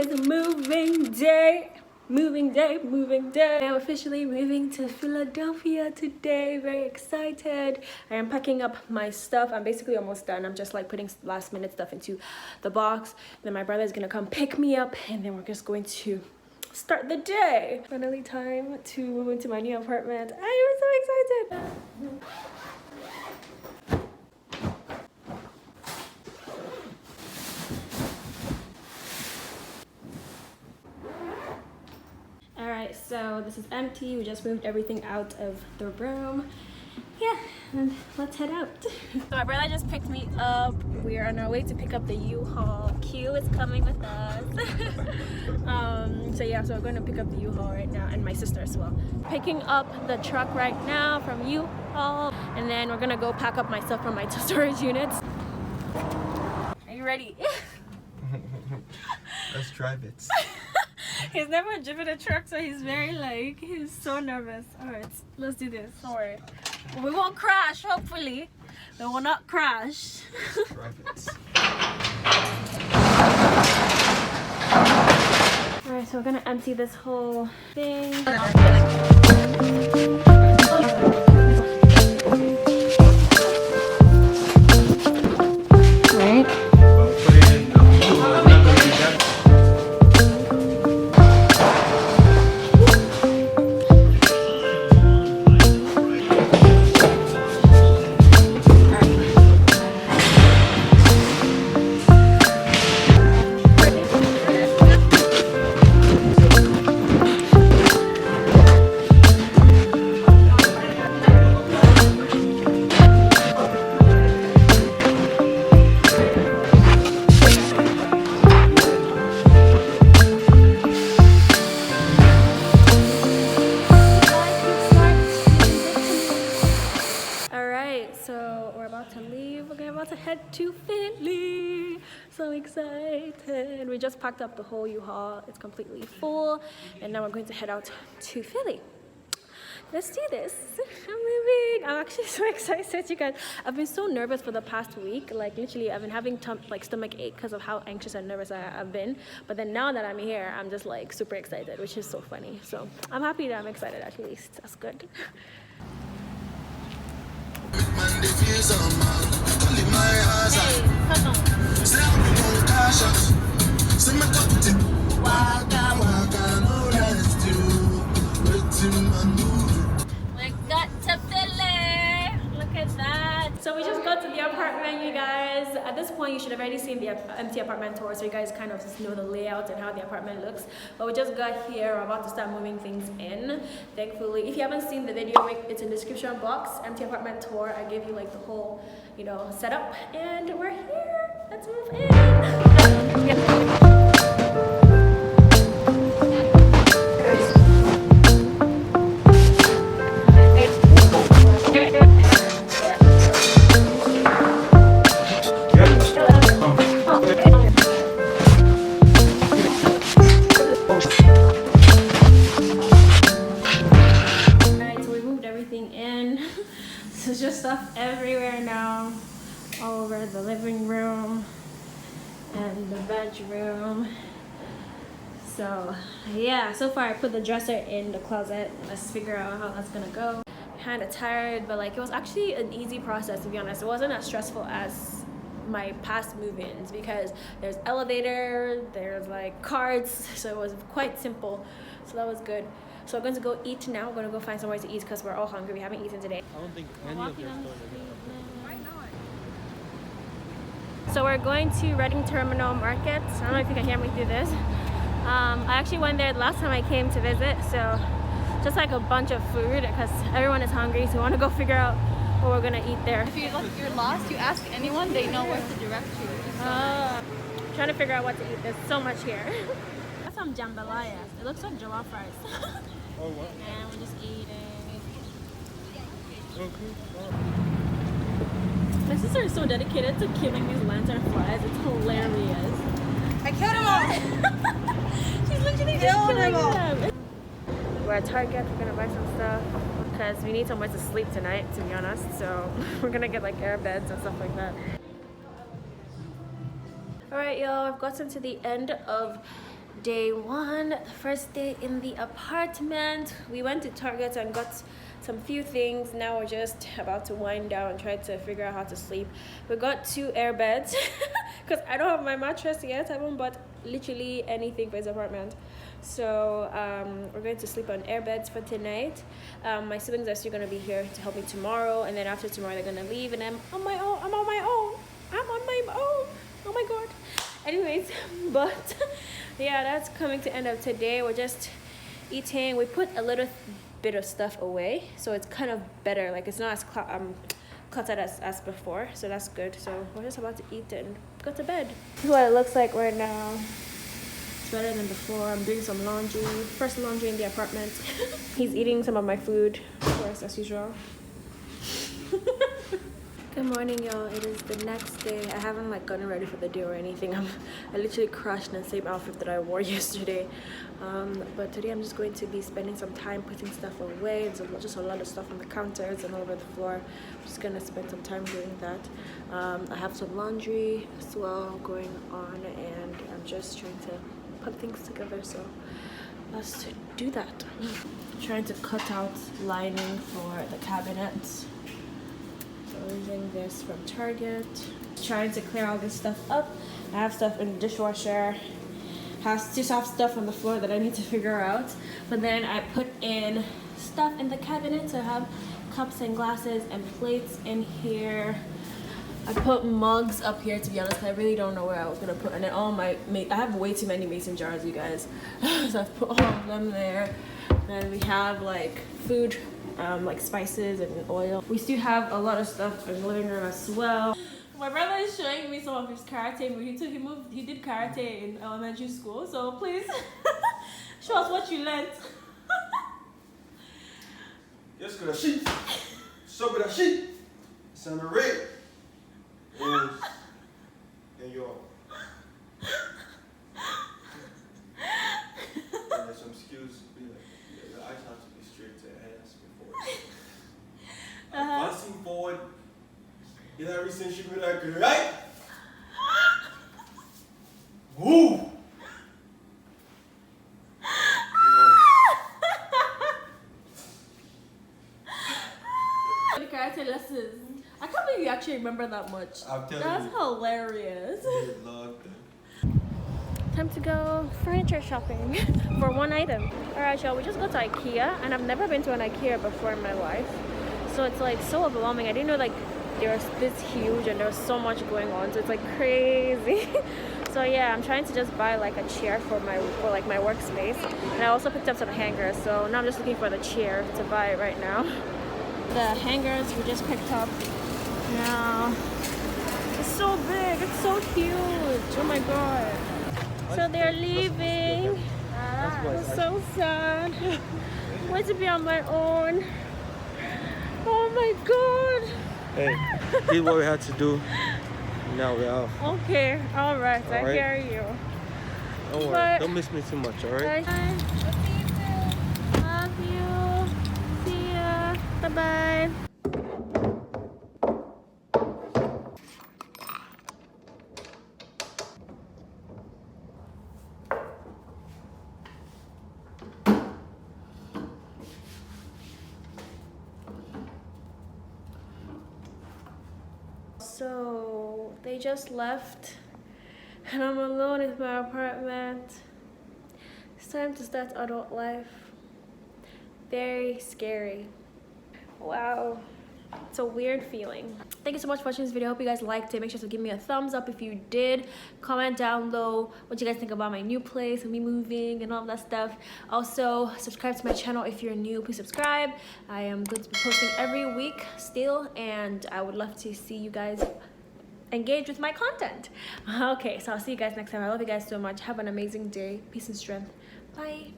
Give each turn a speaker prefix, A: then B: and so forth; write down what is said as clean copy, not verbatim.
A: is moving day. Moving day, moving day. I am officially moving to Philadelphia today. Very excited. I am packing up my stuff. I'm basically almost done. I'm just like putting last minute stuff into the box. Then my brother is gonna come pick me up, and then we're just going to start the day. Finally time to move into my new apartment. I am so excited. Alright, so this is empty. We just moved everything out of the room. Yeah, and let's head out. So my brother just picked me up. We are on our way to pick up the U-Haul. Q is coming with us. So yeah, so we're going to pick up the U-Haul right now, and my sister as well. Picking up the truck right now from U-Haul, and then we're gonna go pack up my stuff from my storage units. Are you ready?
B: Let's drive it.
A: He's never driven a truck, so he's very like, he's so nervous. Alright, let's do this. Don't worry. We won't crash, hopefully. We will not crash.
B: Drive it.
A: Alright, so we're gonna empty this whole thing. To head to Philly. So excited. We just packed up the whole U-Haul. It's completely full, and now we're going to head out to Philly. Let's do this. I'm moving. I'm actually so excited, you guys. I've been so nervous for the past week. Like literally, I've been having stomach ache because of how anxious and nervous I've been. But then now that I'm here, I'm just like super excited, which is so funny. So I'm happy that I'm excited at least. That's good. We got to Philly. Look at that. So we just got to the apartment, you guys. At this point, you should have already seen the empty apartment tour, so you guys kind of just know the layout and how the apartment looks. But we just got here. We're about to start moving things in. Thankfully, if you haven't seen the video, it's in the description box. Empty apartment tour. I gave you like the whole, setup, and we're here. Let's move in. There's just stuff everywhere now, all over the living room and the bedroom. So yeah, so far I put the dresser in the closet. Let's figure out how that's gonna go. Kind of tired, but like it was actually an easy process, to be honest. It wasn't as stressful as my past move-ins because there's elevator, there's like carts, so it was quite simple. So that was good. So we're going to go eat now. We're going to go find somewhere to eat because we're all hungry. We haven't eaten today.
B: I don't think any of their stores are.
A: So we're going to Reading Terminal Market. I don't know if you can hear me through this. I actually went there the last time I came to visit. So just like a bunch of food because everyone is hungry. So we want to go figure out what we're going to eat there.
C: If you're lost, you ask anyone, they know where to direct you.
A: Trying to figure out what to eat. There's so much here. Some jambalaya. It looks like jollof rice.
B: Oh, what?
A: And we're just eating.
B: Okay.
A: My sister is so dedicated to killing these lantern flies. It's hilarious.
C: I killed them all!
A: She's literally just killing them. We're at Target. We're gonna buy some stuff because we need somewhere to sleep tonight, to be honest. So we're gonna get like air beds and stuff like that. Alright, y'all, I've gotten to the end of day one, the first day in the apartment. We went to Target and got some few things. Now we're just about to wind down and try to figure out how to sleep. We got 2 air beds because I don't have my mattress yet. I haven't bought literally anything for this apartment. So we're going to sleep on air beds for tonight. My siblings are still going to be here to help me tomorrow, and then after tomorrow they're going to leave, and I'm on my own. I'm on my own. Oh my god. Anyways, but yeah, that's coming to end of today. We're just eating. We put a little bit of stuff away, so it's kind of better. Like, it's not as cluttered as before, so that's good. So we're just about to eat and go to bed. This is what it looks like right now. It's better than before. I'm doing some laundry. First laundry in the apartment. He's eating some of my food, of course, as usual. Good morning, y'all. It is the next day. I haven't like gotten ready for the day or anything. I literally crashed in the same outfit that I wore yesterday. But today I'm just going to be spending some time putting stuff away. There's just a lot of stuff on the counters and all over the floor. I'm just gonna spend some time doing that. I have some laundry as well going on, and I'm just trying to put things together. So let's do that. Trying to cut out lining for the cabinets. Using this from Target. Trying to clear all this stuff up. I have stuff in the dishwasher. Just have stuff on the floor that I need to figure out. But then I put in stuff in the cabinet. So I have cups and glasses and plates in here. I put mugs up here, to be honest. I really don't know where I was gonna put. And then all my I have way too many mason jars, you guys. So I've put all of them there. Then we have like food, like spices and oil. We still have a lot of stuff in the living room as well. My brother is showing me some of his karate moves. He did karate in elementary school. So please show us what you learned.
B: Yes, good sheet. So good sheet. It's on the red. And your. And there's some skills. Your eyes have to be straight to ass before. Advancing forward. You know, every since you be like, right? Woo!
A: Karate lessons. I can't believe you actually remember that much.
B: I'm telling
A: That's
B: you.
A: hilarious.
B: Love
A: Time to go furniture shopping for one item. Alright, y'all, we just got to Ikea, and I've never been to an Ikea before in my life. So it's like so overwhelming. I didn't know like they were this huge and there was so much going on. So it's like crazy. So yeah, I'm trying to just buy like a chair for my workspace. And I also picked up some hangers. So now I'm just looking for the chair to buy right now. The hangers we just picked up. Now it's so big. It's so huge. Oh my god. So they're leaving. It's so sad. Want to be on my own. Oh my god.
B: Hey, this is what we had to do. Now we're out.
A: Okay, alright, I hear you.
B: Don't worry, don't miss me too much, alright?
A: Bye. Love you. See ya. Bye-bye. So they just left and I'm alone in my apartment. It's time to start adult life. Very scary. Wow, it's a weird feeling. Thank you so much for watching this video. I hope you guys liked it. Make sure to give me a thumbs up if you did. Comment down below what you guys think about my new place and me moving and all that stuff. Also, subscribe to my channel if you're new. Please subscribe. I am going to be posting every week still, and I would love to see you guys engage with my content. Okay, so I'll see you guys next time. I love you guys so much. Have an amazing day. Peace and strength. Bye.